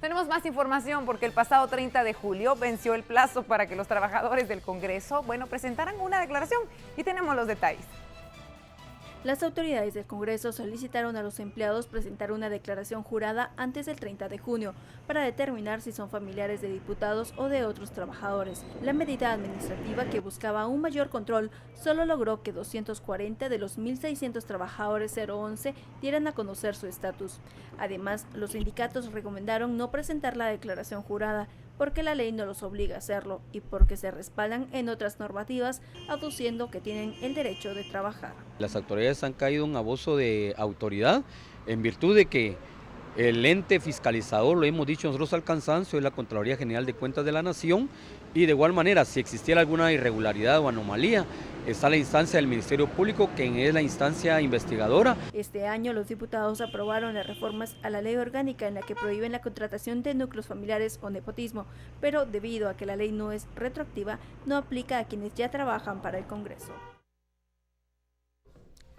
Tenemos más información porque el pasado 30 de julio venció el plazo para que los trabajadores del Congreso, presentaran una declaración y tenemos los detalles. Las autoridades del Congreso solicitaron a los empleados presentar una declaración jurada antes del 30 de junio para determinar si son familiares de diputados o de otros trabajadores. La medida administrativa, que buscaba un mayor control, solo logró que 240 de los 1.600 trabajadores 011 dieran a conocer su estatus. Además, los sindicatos recomendaron no presentar la declaración jurada porque la ley no los obliga a hacerlo y porque se respaldan en otras normativas, aduciendo que tienen el derecho de trabajar. Las autoridades han caído en un abuso de autoridad en virtud de que el ente fiscalizador, lo hemos dicho nosotros al cansancio, es la Contraloría General de Cuentas de la Nación, y de igual manera, si existiera alguna irregularidad o anomalía, está la instancia del Ministerio Público, que es la instancia investigadora. Este año los diputados aprobaron las reformas a la ley orgánica en la que prohíben la contratación de núcleos familiares o nepotismo, pero debido a que la ley no es retroactiva, no aplica a quienes ya trabajan para el Congreso.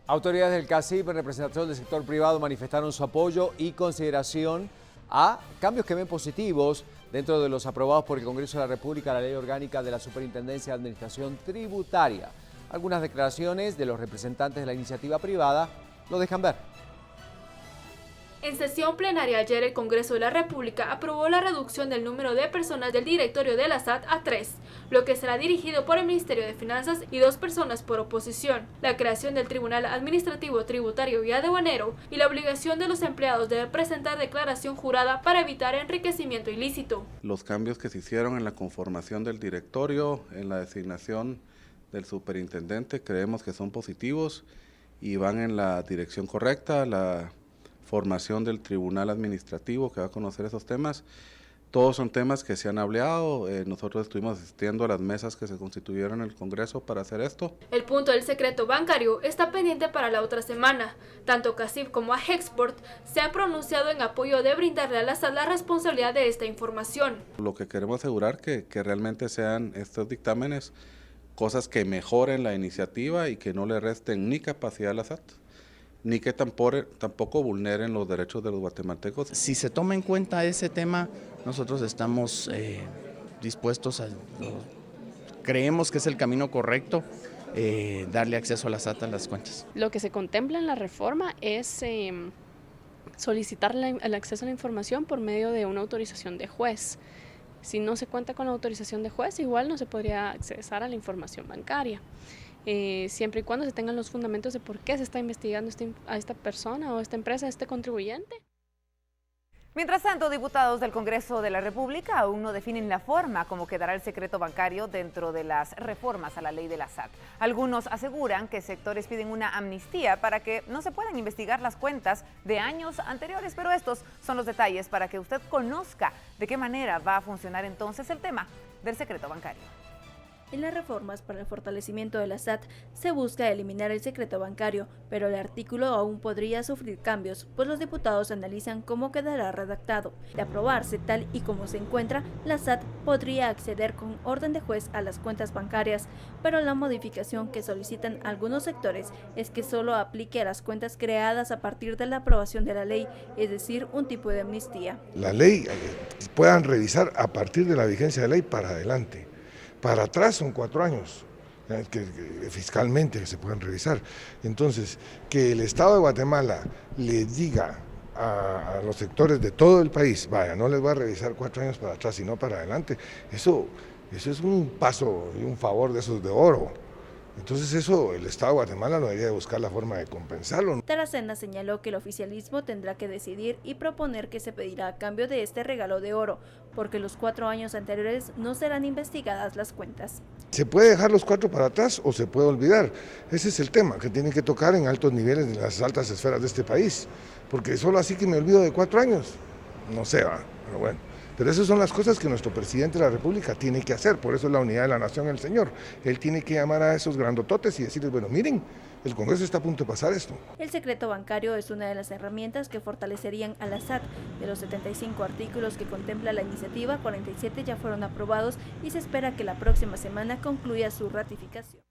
Autoridades del CACIP en representación del sector privado manifestaron su apoyo y consideración a cambios que ven positivos dentro de los aprobados por el Congreso de la República, la Ley Orgánica de la Superintendencia de Administración Tributaria. Algunas declaraciones de los representantes de la iniciativa privada lo dejan ver. En sesión plenaria ayer, el Congreso de la República aprobó la reducción del número de personas del directorio de la SAT a 3, lo que será dirigido por el Ministerio de Finanzas y 2 personas por oposición, la creación del Tribunal Administrativo Tributario y Aduanero y la obligación de los empleados de presentar declaración jurada para evitar enriquecimiento ilícito. Los cambios que se hicieron en la conformación del directorio, en la designación del superintendente, creemos que son positivos y van en la dirección correcta. La formación del Tribunal Administrativo que va a conocer esos temas, todos son temas que se han hablado. Nosotros estuvimos asistiendo a las mesas que se constituyeron en el Congreso para hacer esto. El punto del secreto bancario está pendiente para la otra semana. Tanto CACIP como Ajexport se han pronunciado en apoyo de brindarle a la SAT la responsabilidad de esta información. Lo que queremos asegurar que realmente sean estos dictámenes cosas que mejoren la iniciativa y que no le resten ni capacidad a la SAT, ni que tampoco vulneren los derechos de los guatemaltecos. Si se toma en cuenta ese tema, nosotros estamos dispuestos creemos que es el camino correcto, darle acceso a la SAT a las cuentas. Lo que se contempla en la reforma es solicitar el acceso a la información por medio de una autorización de juez. Si no se cuenta con la autorización de juez, igual no se podría accesar a la información bancaria. Siempre y cuando se tengan los fundamentos de por qué se está investigando a esta persona o a esta empresa, a este contribuyente. Mientras tanto, diputados del Congreso de la República aún no definen la forma como quedará el secreto bancario dentro de las reformas a la ley de la SAT. Algunos aseguran que sectores piden una amnistía para que no se puedan investigar las cuentas de años anteriores, pero estos son los detalles para que usted conozca de qué manera va a funcionar entonces el tema del secreto bancario. En las reformas para el fortalecimiento de la SAT se busca eliminar el secreto bancario, pero el artículo aún podría sufrir cambios, pues los diputados analizan cómo quedará redactado. De aprobarse tal y como se encuentra, la SAT podría acceder con orden de juez a las cuentas bancarias, pero la modificación que solicitan algunos sectores es que solo aplique a las cuentas creadas a partir de la aprobación de la ley, es decir, un tipo de amnistía. La ley puedan revisar a partir de la vigencia de la ley para adelante. Para atrás son 4 años, que fiscalmente se pueden revisar. Entonces, que el Estado de Guatemala le diga a los sectores de todo el país, vaya, no les va a revisar 4 años para atrás, sino para adelante, eso es un paso y un favor de esos de oro. Entonces eso el Estado de Guatemala no debería buscar la forma de compensarlo. Taracena señaló que el oficialismo tendrá que decidir y proponer qué se pedirá a cambio de este regalo de oro, porque los 4 años anteriores no serán investigadas las cuentas. Se puede dejar los 4 para atrás o se puede olvidar. Ese es el tema que tiene que tocar en altos niveles de las altas esferas de este país, porque solo así que me olvido de 4 años, no sé, va, pero bueno. Pero esas son las cosas que nuestro presidente de la República tiene que hacer, por eso es la unidad de la nación el señor. Él tiene que llamar a esos grandototes y decirles, bueno, miren, el Congreso está a punto de pasar esto. El secreto bancario es una de las herramientas que fortalecerían a la SAT. De los 75 artículos que contempla la iniciativa, 47 ya fueron aprobados y se espera que la próxima semana concluya su ratificación.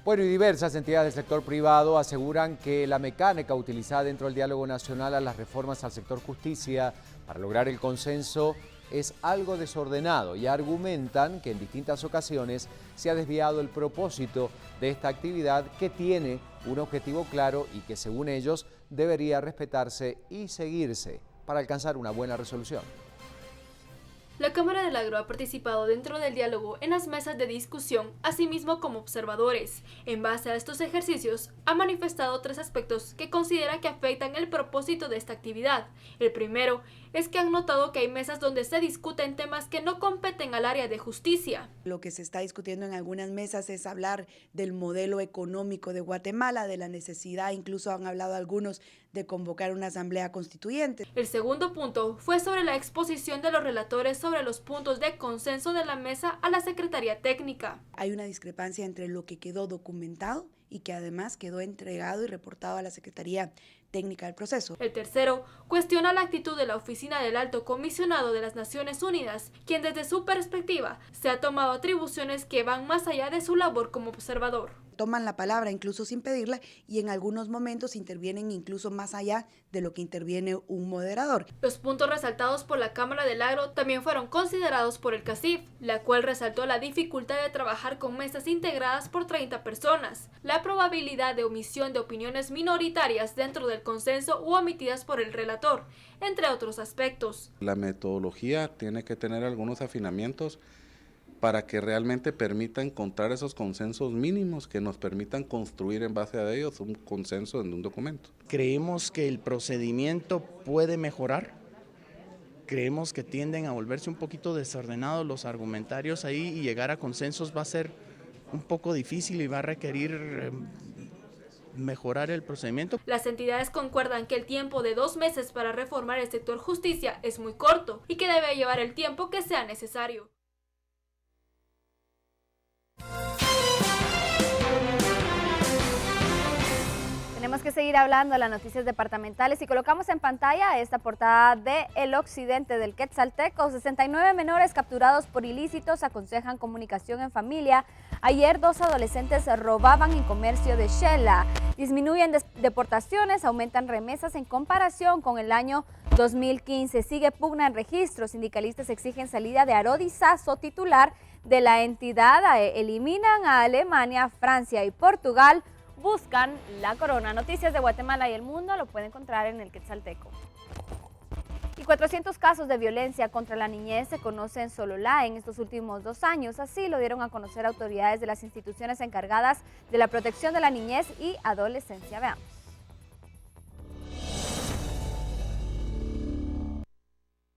Bueno, y diversas entidades del sector privado aseguran que la mecánica utilizada dentro del diálogo nacional a las reformas al sector justicia para lograr el consenso es algo desordenado y argumentan que en distintas ocasiones se ha desviado el propósito de esta actividad que tiene un objetivo claro y que según ellos debería respetarse y seguirse para alcanzar una buena resolución. La Cámara del Agro ha participado dentro del diálogo en las mesas de discusión, asimismo como observadores. En base a estos ejercicios, ha manifestado 3 aspectos que considera que afectan el propósito de esta actividad. El primero es que han notado que hay mesas donde se discuten temas que no competen al área de justicia. Lo que se está discutiendo en algunas mesas es hablar del modelo económico de Guatemala, de la necesidad, incluso han hablado algunos, de convocar una asamblea constituyente. El segundo punto fue sobre la exposición de los relatores sobre los puntos de consenso de la mesa a la Secretaría Técnica. Hay una discrepancia entre lo que quedó documentado y que además quedó entregado y reportado a la Secretaría Técnica del proceso. El tercero cuestiona la actitud de la Oficina del Alto Comisionado de las Naciones Unidas, quien desde su perspectiva se ha tomado atribuciones que van más allá de su labor como observador. Toman la palabra incluso sin pedirla y en algunos momentos intervienen incluso más allá de lo que interviene un moderador. Los puntos resaltados por la Cámara del Agro también fueron considerados por el CACIF, la cual resaltó la dificultad de trabajar con mesas integradas por 30 personas, la probabilidad de omisión de opiniones minoritarias dentro del consenso u omitidas por el relator, entre otros aspectos. La metodología tiene que tener algunos afinamientos para que realmente permita encontrar esos consensos mínimos que nos permitan construir en base a ellos un consenso en un documento. Creemos que el procedimiento puede mejorar, creemos que tienden a volverse un poquito desordenados los argumentarios ahí y llegar a consensos va a ser un poco difícil y va a requerir mejorar el procedimiento. Las entidades concuerdan que el tiempo de 2 meses para reformar el sector justicia es muy corto y que debe llevar el tiempo que sea necesario. Tenemos que seguir hablando de las noticias departamentales y colocamos en pantalla esta portada de El Occidente del Quetzalteco. 69 menores capturados por ilícitos aconsejan comunicación en familia. Ayer 2 adolescentes robaban en comercio de Shela. Disminuyen deportaciones, aumentan remesas en comparación con el año 2015. Sigue pugna en registro. Sindicalistas exigen salida de Arodi Sasso, titular de la entidad. Eliminan a Alemania, Francia y Portugal. Buscan la corona. Noticias de Guatemala y el mundo lo pueden encontrar en el Quetzalteco. Y 400 casos de violencia contra la niñez se conocen en Sololá en estos últimos 2 años. Así lo dieron a conocer autoridades de las instituciones encargadas de la protección de la niñez y adolescencia. Veamos.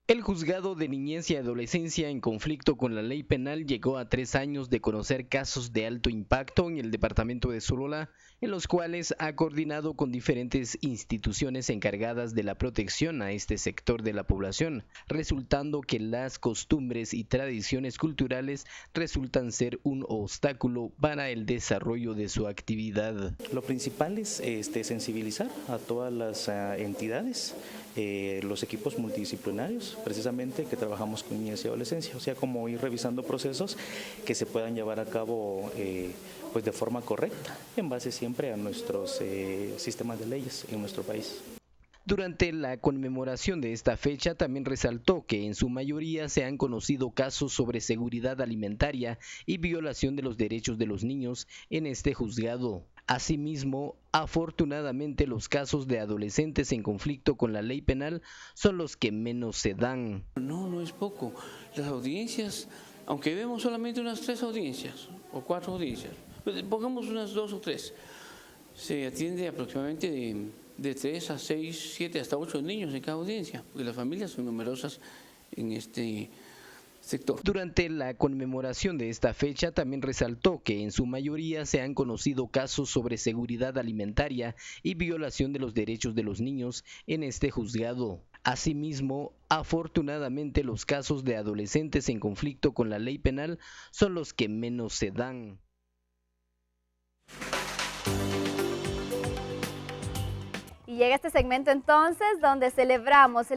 El juzgado de niñez y adolescencia en conflicto con la ley penal llegó a 3 años de conocer casos de alto impacto en el departamento de Sololá, en los cuales ha coordinado con diferentes instituciones encargadas de la protección a este sector de la población, resultando que las costumbres y tradiciones culturales resultan ser un obstáculo para el desarrollo de su actividad. Lo principal es sensibilizar a todas las entidades, los equipos multidisciplinarios, precisamente que trabajamos con niñez y adolescencia, o sea, como ir revisando procesos que se puedan llevar a cabo pues de forma correcta, en base siempre a nuestros sistemas de leyes en nuestro país. Durante la conmemoración de esta fecha también resaltó que en su mayoría se han conocido casos sobre seguridad alimentaria y violación de los derechos de los niños en este juzgado. Asimismo, afortunadamente los casos de adolescentes en conflicto con la ley penal son los que menos se dan. No es poco. Las audiencias, aunque vemos solamente unas 3 audiencias o 4 audiencias, pongamos unas 2 o 3, se atiende aproximadamente de 3 a 6, 7, hasta 8 niños en cada audiencia, porque las familias son numerosas en este sector. Durante la conmemoración de esta fecha también resaltó que en su mayoría se han conocido casos sobre seguridad alimentaria y violación de los derechos de los niños en este juzgado. Asimismo, afortunadamente los casos de adolescentes en conflicto con la ley penal son los que menos se dan. Y llega este segmento entonces donde celebramos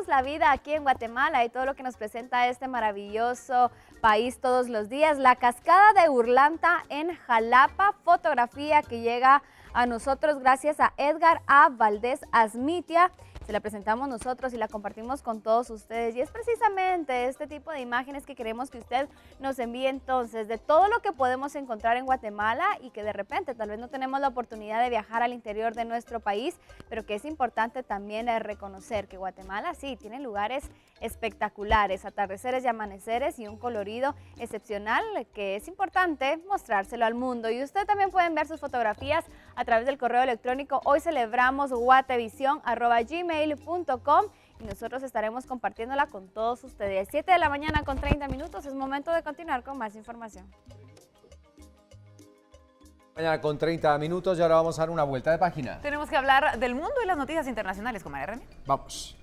la vida aquí en Guatemala y todo lo que nos presenta este maravilloso país todos los días. La cascada de Urlanta en Jalapa, fotografía que llega a nosotros gracias a Edgar A. Valdés Asmitia. Se la presentamos nosotros y la compartimos con todos ustedes. Y es precisamente este tipo de imágenes que queremos que usted nos envíe entonces, de todo lo que podemos encontrar en Guatemala y que de repente tal vez no tenemos la oportunidad de viajar al interior de nuestro país, pero que es importante también reconocer que Guatemala sí tiene lugares espectaculares, atardeceres y amaneceres y un colorido excepcional que es importante mostrárselo al mundo. Y usted también puede enviar sus fotografías a través del correo electrónico hoycelebramos@gmail.com y nosotros estaremos compartiéndola con todos ustedes. 7 de la mañana con 30 minutos, es momento de continuar con más información. Mañana con 30 minutos y ahora vamos a dar una vuelta de página. Tenemos que hablar del mundo y las noticias internacionales con María René. Vamos.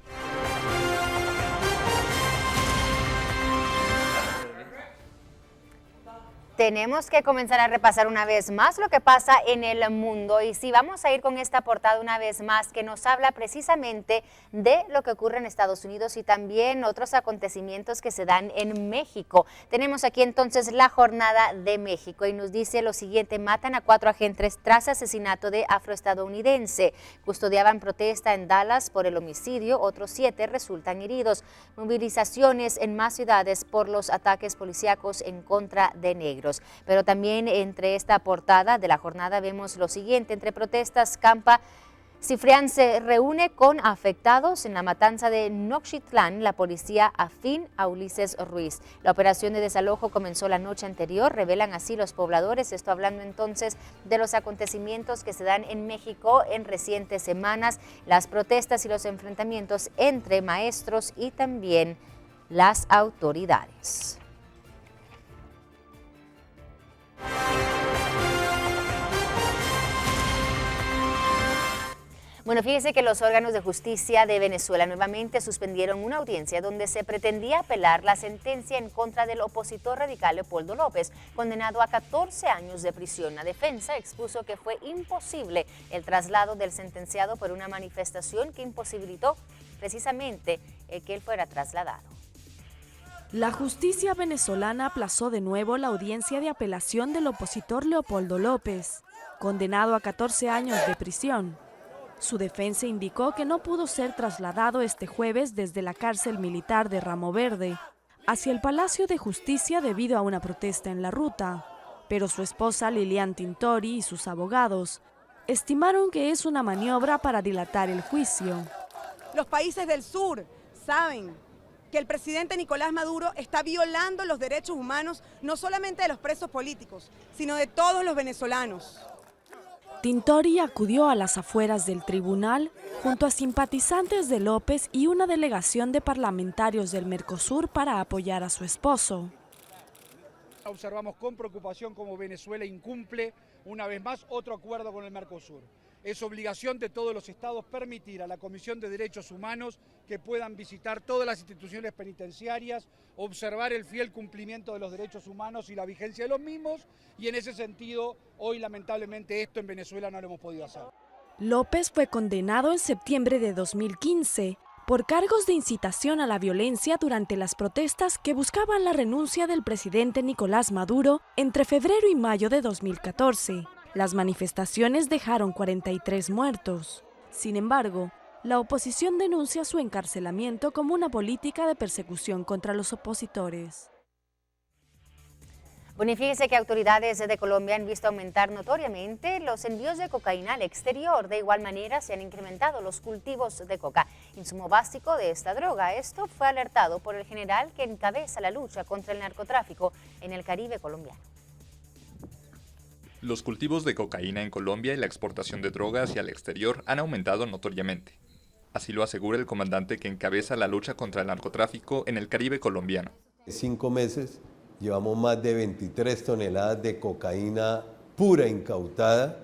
Tenemos que comenzar a repasar una vez más lo que pasa en el mundo y sí, vamos a ir con esta portada una vez más que nos habla precisamente de lo que ocurre en Estados Unidos y también otros acontecimientos que se dan en México. Tenemos aquí entonces la jornada de México y nos dice lo siguiente: matan a 4 agentes tras asesinato de afroestadounidense. Custodiaban protesta en Dallas por el homicidio, otros 7 resultan heridos. Movilizaciones en más ciudades por los ataques policíacos en contra de negros. Pero también entre esta portada de la jornada vemos lo siguiente: entre protestas, Campa Cifrián se reúne con afectados en la matanza de Nochitlán, la policía afín a Ulises Ruiz. La operación de desalojo comenzó la noche anterior, revelan así los pobladores. Esto hablando entonces de los acontecimientos que se dan en México en recientes semanas, las protestas y los enfrentamientos entre maestros y también las autoridades. Bueno, fíjese que los órganos de justicia de Venezuela nuevamente suspendieron una audiencia donde se pretendía apelar la sentencia en contra del opositor radical Leopoldo López, condenado a 14 años de prisión. La defensa expuso que fue imposible el traslado del sentenciado por una manifestación que imposibilitó precisamente que él fuera trasladado. La justicia venezolana aplazó de nuevo la audiencia de apelación del opositor Leopoldo López, condenado a 14 años de prisión. Su defensa indicó que no pudo ser trasladado este jueves desde la cárcel militar de Ramo Verde hacia el Palacio de Justicia debido a una protesta en la ruta, pero su esposa Lilian Tintori y sus abogados estimaron que es una maniobra para dilatar el juicio. Los países del sur saben que el presidente Nicolás Maduro está violando los derechos humanos no solamente de los presos políticos, sino de todos los venezolanos. Tintori acudió a las afueras del tribunal junto a simpatizantes de López y una delegación de parlamentarios del Mercosur para apoyar a su esposo. Observamos con preocupación cómo Venezuela incumple una vez más otro acuerdo con el Mercosur. Es obligación de todos los estados permitir a la Comisión de Derechos Humanos que puedan visitar todas las instituciones penitenciarias, observar el fiel cumplimiento de los derechos humanos y la vigencia de los mismos, y en ese sentido, hoy lamentablemente esto en Venezuela no lo hemos podido hacer. López fue condenado en septiembre de 2015 por cargos de incitación a la violencia durante las protestas que buscaban la renuncia del presidente Nicolás Maduro entre febrero y mayo de 2014. Las manifestaciones dejaron 43 muertos. Sin embargo, la oposición denuncia su encarcelamiento como una política de persecución contra los opositores. Bueno, y fíjese que autoridades de Colombia han visto aumentar notoriamente los envíos de cocaína al exterior. De igual manera, se han incrementado los cultivos de coca, insumo básico de esta droga. Esto fue alertado por el general que encabeza la lucha contra el narcotráfico en el Caribe colombiano. Los cultivos de cocaína en Colombia y la exportación de drogas hacia el exterior han aumentado notoriamente. Así lo asegura el comandante que encabeza la lucha contra el narcotráfico en el Caribe colombiano. En 5 meses llevamos más de 23 toneladas de cocaína pura incautada,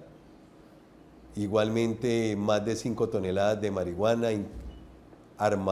igualmente más de 5 toneladas de marihuana armada.